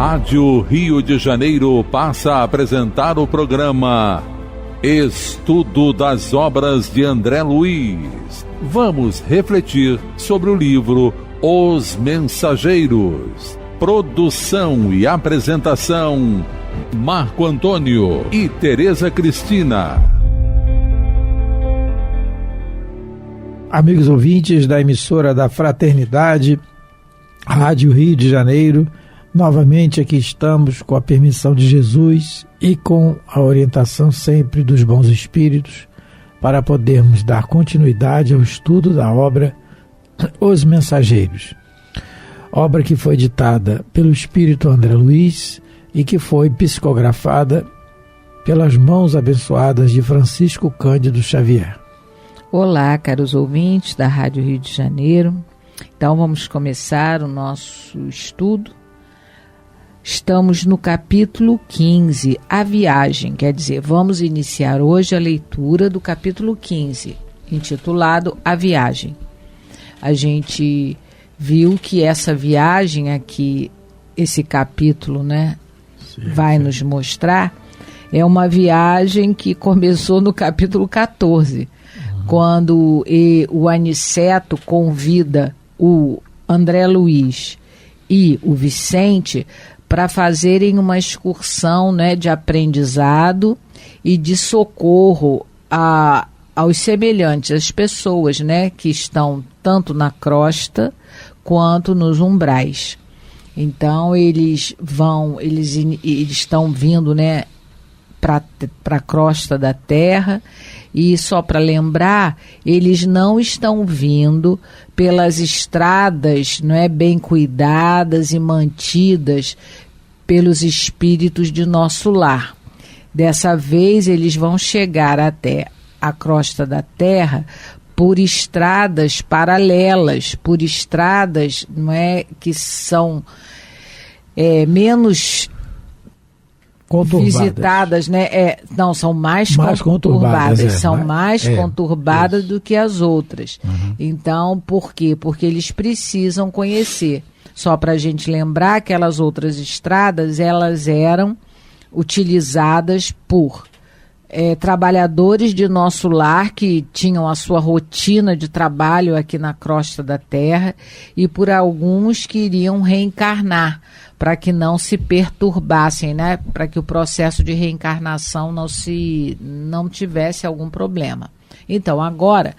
Rádio Rio de Janeiro passa a apresentar o programa Estudo das Obras de André Luiz. Vamos refletir sobre o livro Os Mensageiros. Produção e apresentação, Marco Antônio e Tereza Cristina. Amigos ouvintes da emissora da Fraternidade, Rádio Rio de Janeiro, novamente aqui estamos com a permissão de Jesus e com a orientação sempre dos bons espíritos para podermos dar continuidade ao estudo da obra Os Mensageiros. Obra que foi ditada pelo espírito André Luiz e que foi psicografada pelas mãos abençoadas de Francisco Cândido Xavier. Olá, caros ouvintes da Rádio Rio de Janeiro. Então vamos começar o nosso estudo. Estamos no capítulo 15, A Viagem, quer dizer, vamos iniciar hoje a leitura do capítulo 15, intitulado A Viagem. A gente viu que essa viagem aqui, esse capítulo, né, vai nos mostrar, é uma viagem que começou no capítulo 14, quando o Aniceto convida o André Luiz e o Vicente para fazerem uma excursão, né, de aprendizado e de socorro aos semelhantes, às pessoas, né, que estão tanto na crosta quanto nos umbrais. Então eles estão vindo, né, para a crosta da terra. E só para lembrar, eles não estão vindo pelas estradas, não é, bem cuidadas e mantidas pelos espíritos de nosso lar. Dessa vez eles vão chegar até a crosta da terra por estradas paralelas, por estradas, não é, que são menos visitadas, né? Não, são mais conturbadas. São mais conturbadas do que as outras. Uhum. Então, por quê? Porque eles precisam conhecer. Só para a gente lembrar, aquelas outras estradas, elas eram utilizadas por trabalhadores de nosso lar que tinham a sua rotina de trabalho aqui na crosta da terra e por alguns que iriam reencarnar, para que não se perturbassem, né? Para que o processo de reencarnação não tivesse algum problema. Então, agora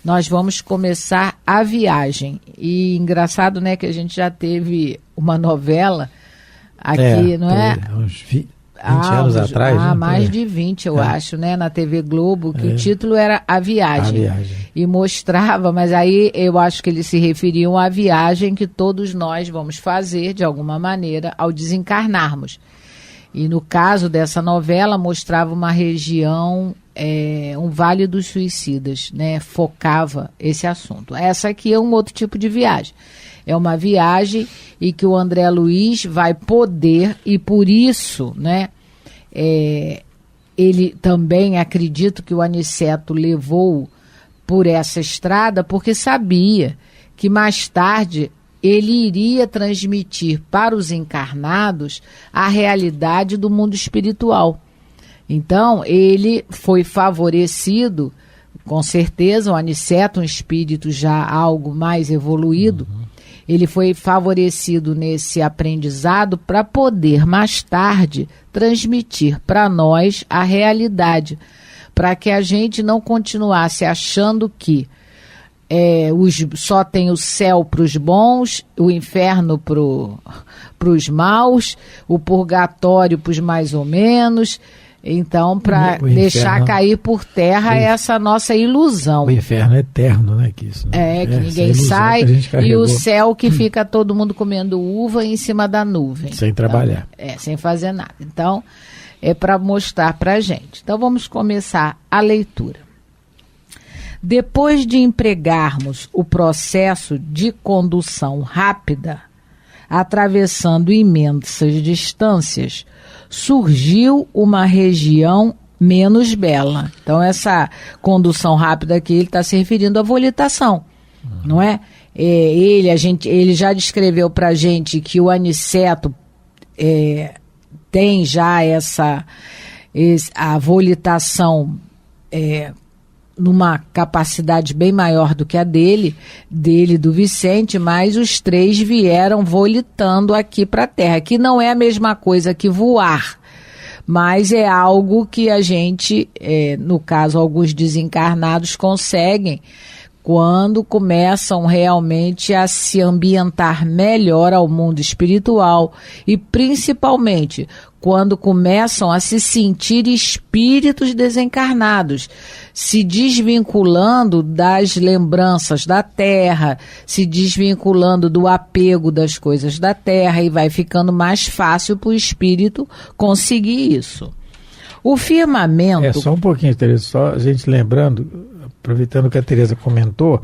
nós vamos começar a viagem. E engraçado, né, que a gente já teve uma novela aqui, não é? Uns 20 anos atrás. Né? Mais de 20, eu acho, né? Na TV Globo, que o título era A Viagem. E mostrava, mas aí eu acho que eles se referiam à viagem que todos nós vamos fazer, de alguma maneira, ao desencarnarmos. E no caso dessa novela, mostrava uma região, um Vale dos Suicidas, né? Focava esse assunto. Essa aqui é um outro tipo de viagem. É uma viagem e que o André Luiz vai poder, e por isso, né, ele também acredita que o Aniceto levou por essa estrada, porque sabia que mais tarde ele iria transmitir para os encarnados a realidade do mundo espiritual. Então, ele foi favorecido, com certeza, o Aniceto, um espírito já algo mais evoluído, ele foi favorecido nesse aprendizado para poder, mais tarde, transmitir para nós a realidade, para que a gente não continuasse achando que só tem o céu para os bons, o inferno para os maus, o purgatório para os mais ou menos. Então, para deixar cair por terra essa nossa ilusão. O inferno é eterno, né? Que ninguém sai, e o céu que fica todo mundo comendo uva em cima da nuvem. Sem trabalhar. Sem fazer nada. Então, é para mostrar para a gente. Então, vamos começar a leitura. Depois de empregarmos o processo de condução rápida, atravessando imensas distâncias, surgiu uma região menos bela. Então, essa condução rápida aqui, ele está se referindo à volitação, não é? Ele já descreveu para a gente que o Aniceto tem já a volitação numa capacidade bem maior do que a dele do Vicente, mas os 3 vieram volitando aqui para a Terra, que não é a mesma coisa que voar, mas é algo que a gente, no caso, alguns desencarnados conseguem quando começam realmente a se ambientar melhor ao mundo espiritual e principalmente quando começam a se sentir espíritos desencarnados, se desvinculando das lembranças da Terra, se desvinculando do apego das coisas da Terra, e vai ficando mais fácil para o espírito conseguir isso. O firmamento... Só um pouquinho, Tereza, só a gente lembrando, aproveitando que a Tereza comentou,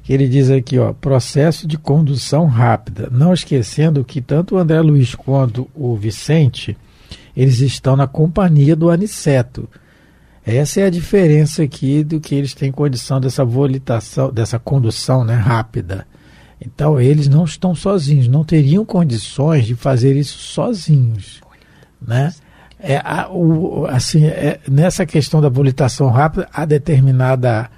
que ele diz aqui, processo de condução rápida, não esquecendo que tanto o André Luiz quanto o Vicente, eles estão na companhia do Aniceto. Essa é a diferença aqui do que eles têm condição dessa volitação, dessa condução, né, rápida. Então eles não estão sozinhos, não teriam condições de fazer isso sozinhos, né? Nessa questão da volitação rápida, há determinada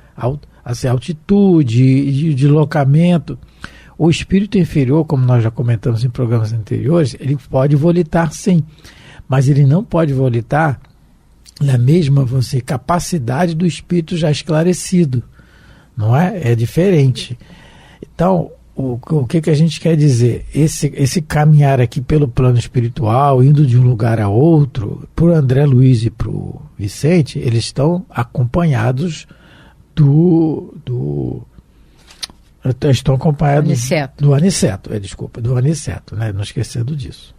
altitude e deslocamento. O espírito inferior, como nós já comentamos em programas anteriores, ele pode volitar sim, mas ele não pode volitar na mesma capacidade do espírito já esclarecido, não é? É diferente. Então, o que a gente quer dizer? Esse caminhar aqui pelo plano espiritual, indo de um lugar a outro, para o André Luiz e para o Vicente, eles estão acompanhados estão acompanhados do Aniceto, do Aniceto, né? Não esquecendo disso.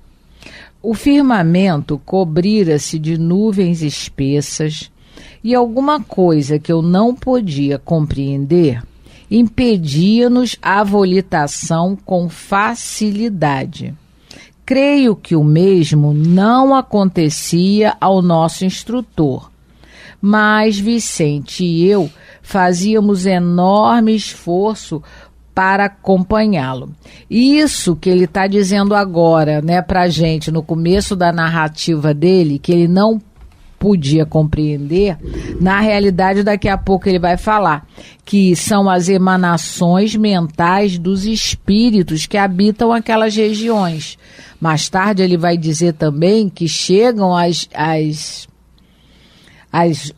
O firmamento cobrira-se de nuvens espessas e alguma coisa que eu não podia compreender impedia-nos a volitação com facilidade. Creio que o mesmo não acontecia ao nosso instrutor, mas Vicente e eu fazíamos enorme esforço para acompanhá-lo. Isso que ele está dizendo agora, né, para a gente, no começo da narrativa dele, que ele não podia compreender, na realidade daqui a pouco ele vai falar que são as emanações mentais dos espíritos que habitam aquelas regiões. Mais tarde ele vai dizer também que chegam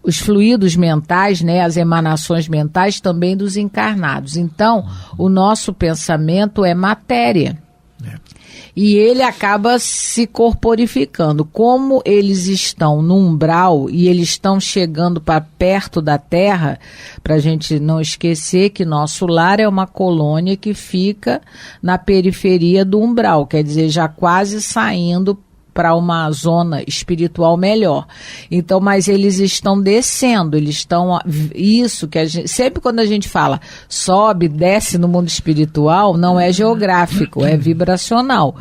os fluidos mentais, né, as emanações mentais também dos encarnados. Então, o nosso pensamento é matéria. E ele acaba se corporificando. Como eles estão no umbral e eles estão chegando para perto da Terra, para a gente não esquecer que nosso lar é uma colônia que fica na periferia do umbral, quer dizer, já quase saindo para uma zona espiritual melhor. Então, mas eles estão descendo, eles estão... Isso que a gente... Sempre quando a gente fala sobe, desce no mundo espiritual, não é geográfico, é vibracional.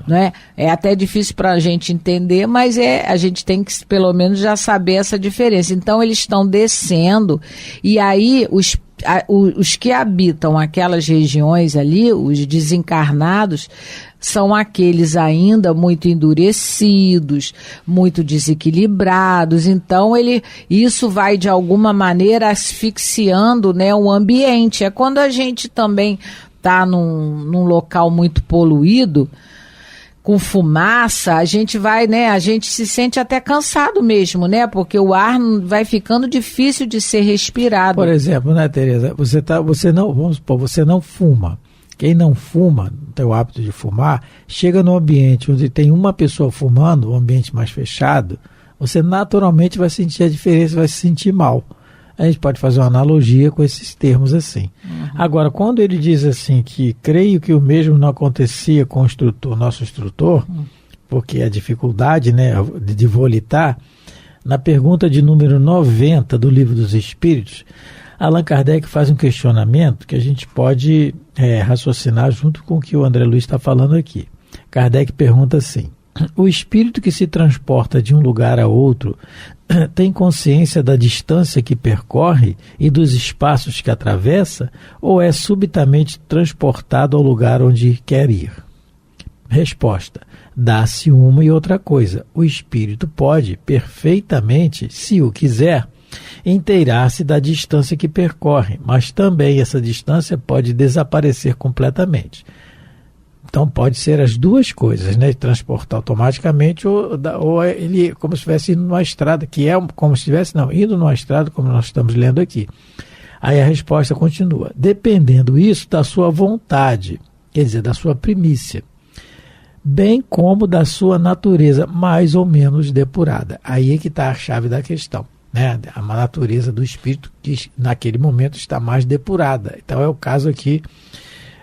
Não é? É até difícil para a gente entender, mas a gente tem que, pelo menos, já saber essa diferença. Então, eles estão descendo, e aí os que habitam aquelas regiões ali, os desencarnados, são aqueles ainda muito endurecidos, muito desequilibrados. Então, isso vai, de alguma maneira, asfixiando, né, o ambiente. É quando a gente também está num local muito poluído, com fumaça, a gente vai, né, a gente se sente até cansado mesmo, né, porque o ar vai ficando difícil de ser respirado. Por exemplo, né, Tereza, vamos supor, você não fuma. Quem não fuma, não tem o hábito de fumar, chega num ambiente onde tem uma pessoa fumando, um ambiente mais fechado, você naturalmente vai sentir a diferença, vai se sentir mal. A gente pode fazer uma analogia com esses termos assim. Uhum. Agora, quando ele diz assim que creio que o mesmo não acontecia com o nosso instrutor, porque a dificuldade, né, de volitar, na pergunta de número 90 do Livro dos Espíritos, Allan Kardec faz um questionamento que a gente pode raciocinar junto com o que o André Luiz está falando aqui. Kardec pergunta assim: o espírito que se transporta de um lugar a outro tem consciência da distância que percorre e dos espaços que atravessa, ou é subitamente transportado ao lugar onde quer ir? Resposta: dá-se uma e outra coisa. O espírito pode perfeitamente, se o quiser, inteirar-se da distância que percorre, mas também essa distância pode desaparecer completamente. Então pode ser as duas coisas, né? Transportar automaticamente ou ele como se estivesse indo numa estrada, que é como se estivesse, indo numa estrada, como nós estamos lendo aqui. Aí a resposta continua: dependendo isso da sua vontade, quer dizer, da sua primícia, bem como da sua natureza mais ou menos depurada. Aí é que está a chave da questão, né? A natureza do espírito que naquele momento está mais depurada. Então é o caso aqui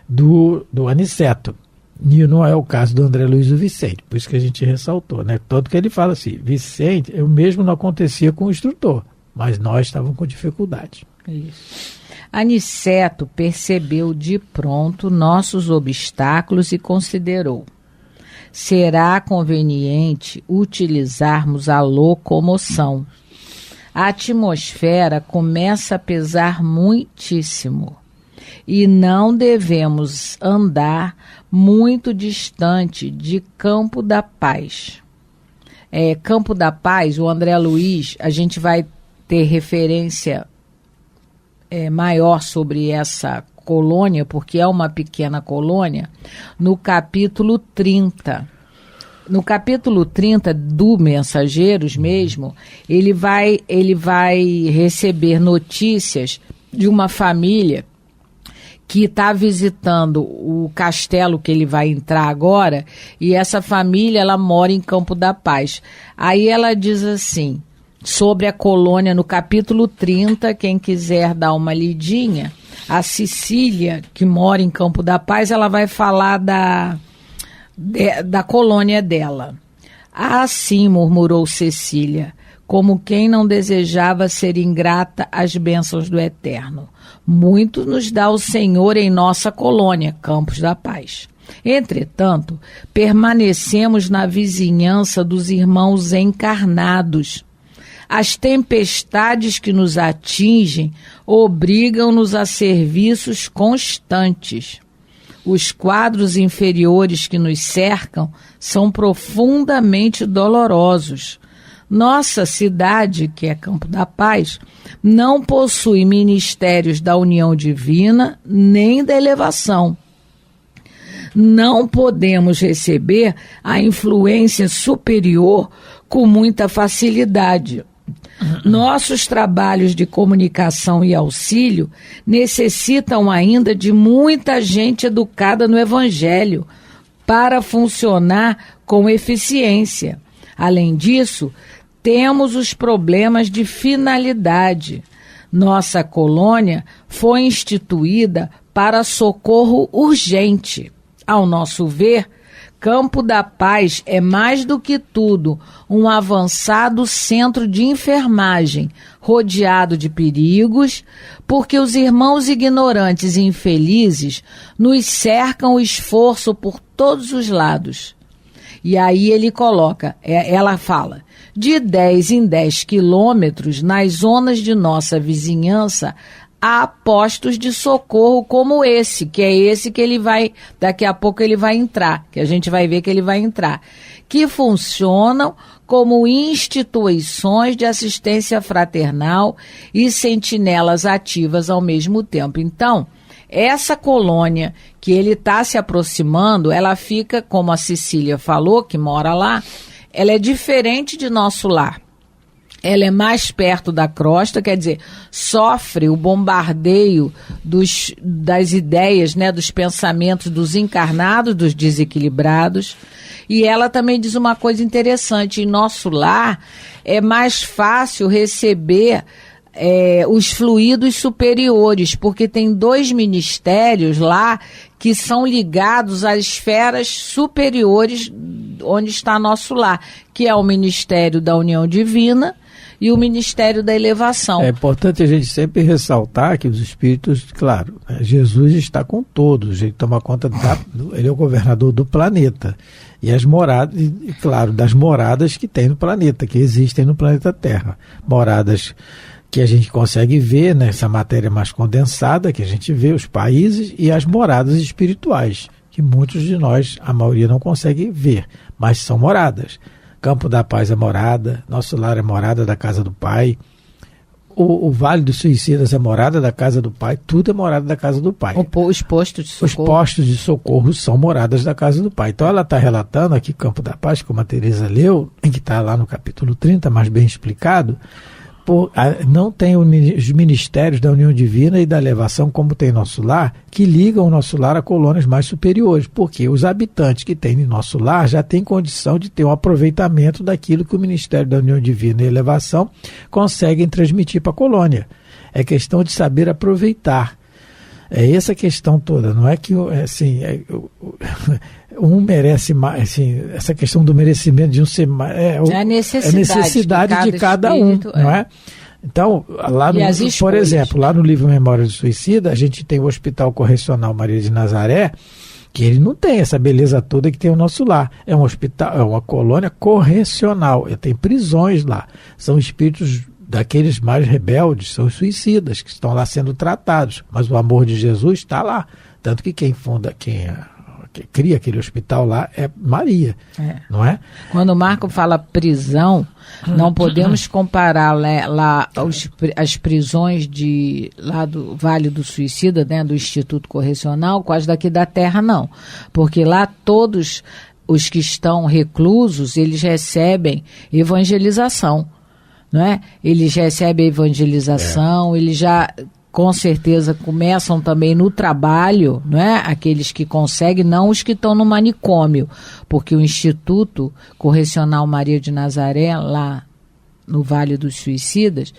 do Aniceto. E não é o caso do André Luiz e do Vicente, por isso que a gente ressaltou, né? Tanto que ele fala assim: Vicente, eu mesmo não acontecia com o instrutor, mas nós estávamos com dificuldade. Isso. Aniceto percebeu de pronto nossos obstáculos e considerou: será conveniente utilizarmos a locomoção. A atmosfera começa a pesar muitíssimo e não devemos andar muito distante de Campo da Paz. Campo da Paz, o André Luiz, a gente vai ter referência maior sobre essa colônia, porque é uma pequena colônia, no capítulo 30. No capítulo 30 do Mensageiros mesmo, ele vai receber notícias de uma família que está visitando o castelo que ele vai entrar agora, e essa família, ela mora em Campo da Paz. Aí ela diz assim, sobre a colônia, no capítulo 30, quem quiser dar uma lidinha, a Cecília, que mora em Campo da Paz, ela vai falar da colônia dela. Ah, sim, murmurou Cecília, como quem não desejava ser ingrata às bênçãos do Eterno. Muito nos dá o Senhor em nossa colônia, Campos da Paz. Entretanto, permanecemos na vizinhança dos irmãos encarnados. As tempestades que nos atingem obrigam-nos a serviços constantes. Os quadros inferiores que nos cercam são profundamente dolorosos. Nossa cidade, que é Campo da Paz, não possui ministérios da união divina nem da elevação. Não podemos receber a influência superior com muita facilidade. Nossos trabalhos de comunicação e auxílio necessitam ainda de muita gente educada no Evangelho para funcionar com eficiência. Além disso, temos os problemas de finalidade. Nossa colônia foi instituída para socorro urgente. Ao nosso ver, Campo da Paz é mais do que tudo um avançado centro de enfermagem, rodeado de perigos, porque os irmãos ignorantes e infelizes nos cercam o esforço por todos os lados. E aí ele coloca, ela fala, de 10 em 10 quilômetros, nas zonas de nossa vizinhança, há postos de socorro como esse, que é esse que ele vai, daqui a pouco ele vai entrar, que a gente vai ver que ele vai entrar, que funcionam como instituições de assistência fraternal e sentinelas ativas ao mesmo tempo. Então, essa colônia que ele está se aproximando, ela fica, como a Cecília falou, que mora lá, ela é diferente de nosso lar. Ela é mais perto da crosta, quer dizer, sofre o bombardeio das ideias, né, dos pensamentos dos encarnados, dos desequilibrados. E ela também diz uma coisa interessante, em nosso lar é mais fácil receber os fluidos superiores, porque tem 2 ministérios lá que são ligados às esferas superiores onde está nosso lar, que é o Ministério da União Divina e o Ministério da Elevação. É importante a gente sempre ressaltar que os espíritos, claro, Jesus está com todos, ele toma conta, ele é o governador do planeta. E as moradas, e claro, das moradas que tem no planeta, que existem no planeta Terra. Moradas que a gente consegue ver nessa matéria mais condensada, que a gente vê os países e as moradas espirituais, que muitos de nós, a maioria não consegue ver, mas são moradas. Campo da Paz é morada, Nosso Lar é morada da casa do Pai, o Vale dos Suicidas é morada da casa do Pai, tudo é morada da casa do Pai. Os postos de socorro. Os postos de socorro são moradas da casa do Pai. Então ela está relatando aqui Campo da Paz, como a Teresa leu, que está lá no capítulo 30, mais bem explicado. Não tem os ministérios da União Divina e da Elevação, como tem Nosso Lar, que ligam o Nosso Lar a colônias mais superiores, porque os habitantes que têm em Nosso Lar já têm condição de ter um aproveitamento daquilo que o Ministério da União Divina e Elevação conseguem transmitir para a colônia. É questão de saber aproveitar. É essa a questão toda, não é que assim, um merece mais, assim, essa questão do merecimento de um ser mais, é a necessidade de cada espírito, um, não é? Então, lá no, por exemplo, lá no livro Memória do Suicida, a gente tem o Hospital Correcional Maria de Nazaré, que ele não tem essa beleza toda que tem o Nosso Lar. É um hospital, é uma colônia correcional, tem prisões lá, são espíritos daqueles mais rebeldes, são os suicidas que estão lá sendo tratados, mas o amor de Jesus está lá, tanto que quem cria aquele hospital lá é Maria, não é? Quando o Marco fala prisão, não podemos comparar lá as prisões lá do Vale do Suicida, né, do Instituto Correcional, com as daqui da Terra, não, porque lá todos os que estão reclusos, eles recebem evangelização, não é? Eles recebem evangelização, eles já com certeza começam também no trabalho, não é? Aqueles que conseguem, não os que estão no manicômio, porque o Instituto Correcional Maria de Nazaré, lá no Vale dos Suicidas,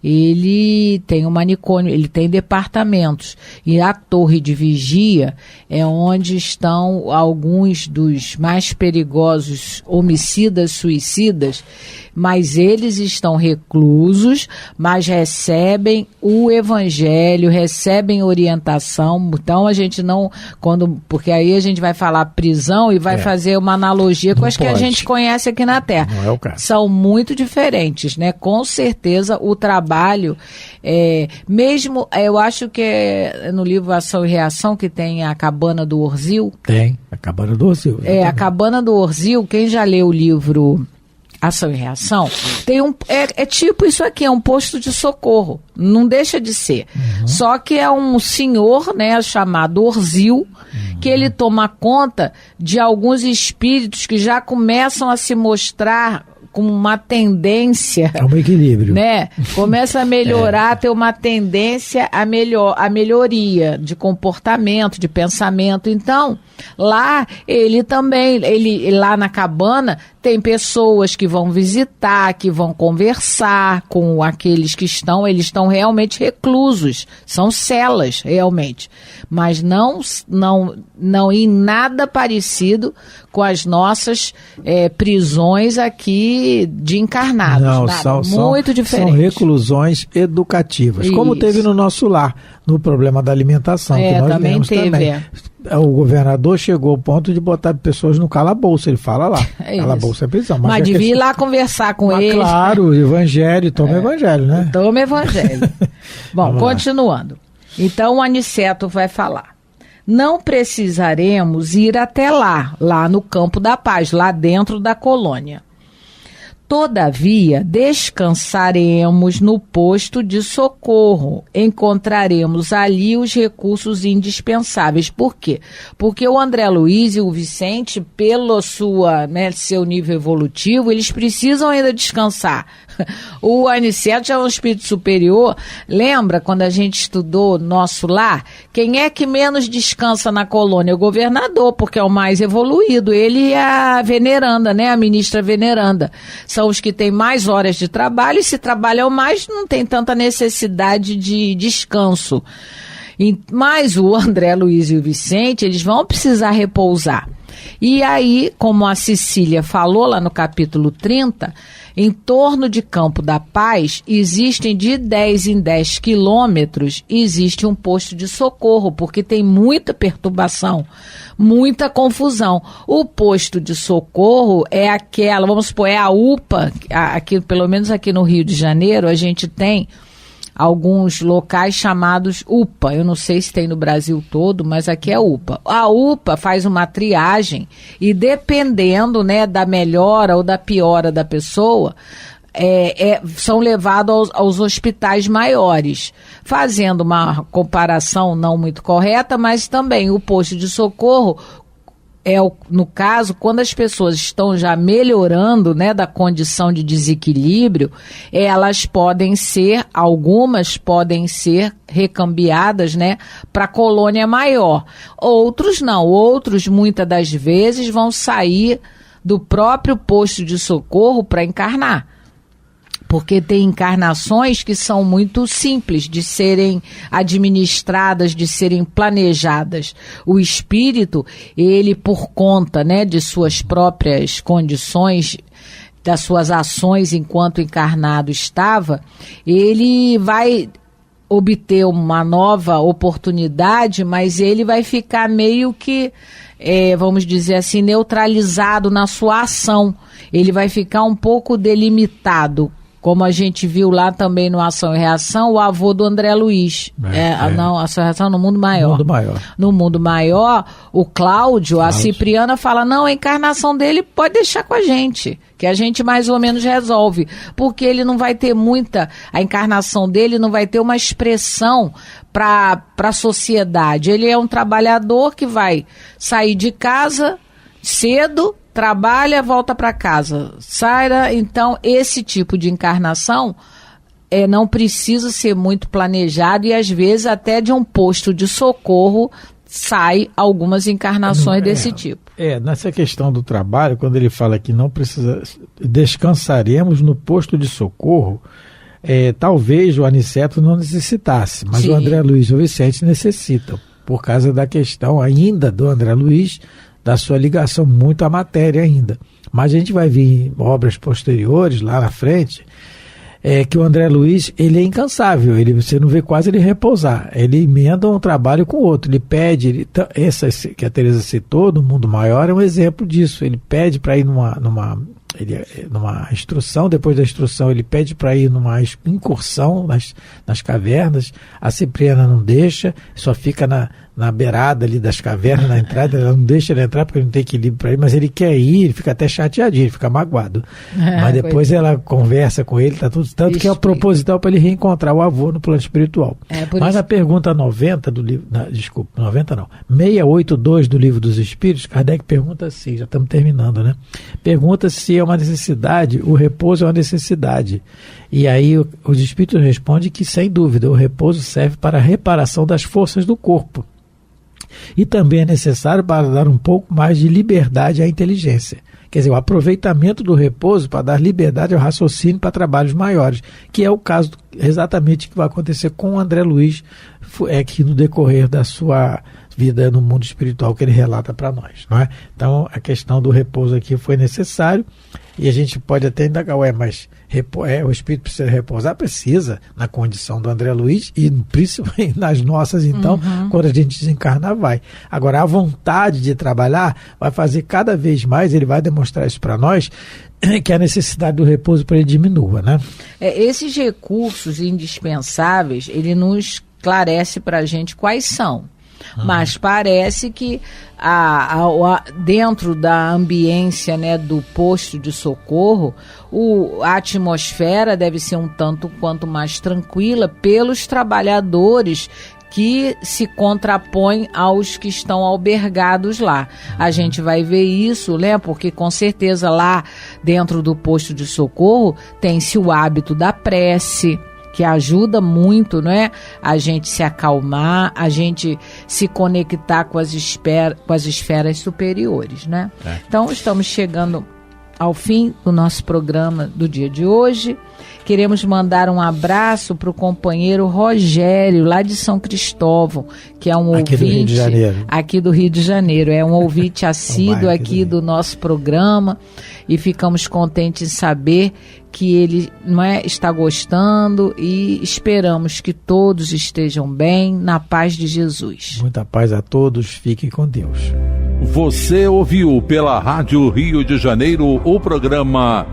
ele tem um manicômio, ele tem departamentos, e a torre de vigia é onde estão alguns dos mais perigosos homicidas, suicidas, mas eles estão reclusos, mas recebem o evangelho, recebem orientação. Então a gente não, porque aí a gente vai falar prisão e vai fazer uma analogia com as que a gente conhece aqui na Terra. Não é o caso. São muito diferentes, né? Com certeza o trabalho, mesmo, eu acho que é no livro Ação e Reação que tem a Cabana do Orzil. Tem, a Cabana do Orzil. A Cabana do Orzil, quem já leu o livro Ação e Reação, tem tipo isso aqui, é um posto de socorro, não deixa de ser. Só que é um senhor, né, chamado Orzil, que ele toma conta de alguns espíritos que já começam a se mostrar com uma tendência... É um equilíbrio. Né? Começa a melhorar, ter uma tendência a melhoria de comportamento, de pensamento. Então, lá ele também, lá na cabana, tem pessoas que vão visitar, que vão conversar com aqueles que eles estão realmente reclusos, são celas realmente, mas não em nada parecido com as nossas prisões aqui de encarnados. Não, muito diferente. São reclusões educativas, como teve no Nosso Lar, no problema da alimentação, que nós também lemos teve, também. O governador chegou ao ponto de botar pessoas no calabouço, ele fala lá. Calabouço é prisão. Mas devia ir lá conversar com eles. Claro, evangelho, toma evangelho, né? Toma evangelho. Bom, continuando. Então o Aniceto vai falar. Não precisaremos ir até lá no Campo da Paz, lá dentro da colônia. Todavia, descansaremos no posto de socorro. Encontraremos ali os recursos indispensáveis. Por quê? Porque o André Luiz e o Vicente, pelo seu nível evolutivo, eles precisam ainda descansar. O Aniceto já é um espírito superior. Lembra quando a gente estudou Nosso Lar? Quem é que menos descansa na colônia? O governador, porque é o mais evoluído. Ele e a veneranda, né? A ministra veneranda. São os que têm mais horas de trabalho, e se trabalham mais, não tem tanta necessidade de descanso. Mas o André Luiz e o Vicente, eles vão precisar repousar. E aí, como a Cecília falou lá no capítulo 30, em torno de Campo da Paz, existem de 10 em 10 quilômetros, existe um posto de socorro, porque tem muita perturbação, muita confusão. O posto de socorro é vamos supor, é a UPA, aqui, pelo menos aqui no Rio de Janeiro, a gente tem alguns locais chamados UPA. Eu não sei se tem no Brasil todo, mas aqui é UPA. A UPA faz uma triagem e dependendo, né, da melhora ou da piora da pessoa, são levados aos hospitais maiores, fazendo uma comparação não muito correta, mas também o posto de socorro no caso, quando as pessoas estão já melhorando, né, da condição de desequilíbrio, algumas podem ser recambiadas, né, para a colônia maior. Outros não, outros muitas das vezes vão sair do próprio posto de socorro para encarnar. Porque tem encarnações que são muito simples de serem administradas, de serem planejadas. O espírito, ele por conta, né, de suas próprias condições, das suas ações enquanto encarnado estava, ele vai obter uma nova oportunidade, mas ele vai ficar meio que, vamos dizer assim, neutralizado na sua ação. Ele vai ficar um pouco delimitado. Como a gente viu lá também no Ação e Reação, o avô do André Luiz. Não, Ação e Reação no Mundo Maior. No Mundo Maior, o Cláudio, a Cipriana fala, não, a encarnação dele pode deixar com a gente, que a gente mais ou menos resolve. Porque ele não vai ter a encarnação dele não vai ter uma expressão para a sociedade. Ele é um trabalhador que vai sair de casa cedo, trabalha, volta para casa. Então, esse tipo de encarnação não precisa ser muito planejado e, às vezes, até de um posto de socorro sai algumas encarnações desse tipo. Nessa questão do trabalho, quando ele fala que não precisa, descansaremos no posto de socorro, talvez o Aniceto não necessitasse, mas Sim. O André Luiz e o Vicente necessitam, por causa da questão ainda do André Luiz, da sua ligação muito à matéria ainda. Mas a gente vai ver em obras posteriores, lá na frente, que o André Luiz, ele é incansável, você não vê quase ele repousar, ele emenda um trabalho com o outro, ele pede, essa que a Teresa citou, no Mundo Maior, é um exemplo disso, ele pede para ir numa instrução, depois da instrução ele pede para ir numa incursão nas cavernas, a Cipriana não deixa, só fica na beirada ali das cavernas, na entrada, ela não deixa ele entrar porque não tem equilíbrio para ir, mas ele quer ir, ele fica até chateadinho, ele fica magoado. Mas depois ela conversa com ele, tá tudo, tanto que é o proposital para ele reencontrar o avô no plano espiritual. Mas a pergunta 90 do livro, 682 do Livro dos Espíritos, Kardec pergunta assim, já estamos terminando, né? Pergunta se é uma necessidade, o repouso é uma necessidade. E aí os Espíritos respondem que, sem dúvida, o repouso serve para a reparação das forças do corpo. E também é necessário para dar um pouco mais de liberdade à inteligência. Quer dizer, o aproveitamento do repouso para dar liberdade ao raciocínio para trabalhos maiores, que é o caso exatamente que vai acontecer com o André Luiz, que no decorrer da sua vida no mundo espiritual que ele relata para nós, não é? Então, a questão do repouso aqui foi necessário, e a gente pode até indagar, mas o espírito precisa repousar? Precisa, na condição do André Luiz, e principalmente nas nossas, então, quando a gente desencarnar, vai. Agora, a vontade de trabalhar vai fazer cada vez mais, ele vai demonstrar isso para nós, que a necessidade do repouso para ele diminua, né? Esses recursos indispensáveis, ele nos esclarece para a gente quais são. Mas parece que dentro da ambiência, né, do posto de socorro, a atmosfera deve ser um tanto quanto mais tranquila pelos trabalhadores que se contrapõem aos que estão albergados lá. A gente vai ver isso, né? Porque com certeza lá dentro do posto de socorro tem-se o hábito da prece, que ajuda muito, não é? A gente se acalmar, a gente se conectar com as esferas superiores, né? Então, estamos chegando ao fim do nosso programa do dia de hoje. Queremos mandar um abraço para o companheiro Rogério, lá de São Cristóvão, que é um ouvinte aqui do Rio de Janeiro. É um ouvinte assíduo aqui do nosso programa, e ficamos contentes em saber que ele está gostando, e esperamos que todos estejam bem, na paz de Jesus. Muita paz a todos, fiquem com Deus. Você ouviu pela Rádio Rio de Janeiro o programa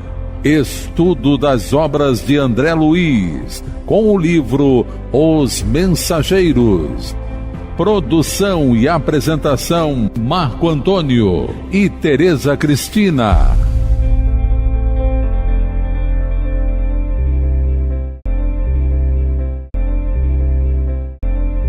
Estudo das obras de André Luiz, com o livro Os Mensageiros. Produção e apresentação Marco Antônio e Tereza Cristina.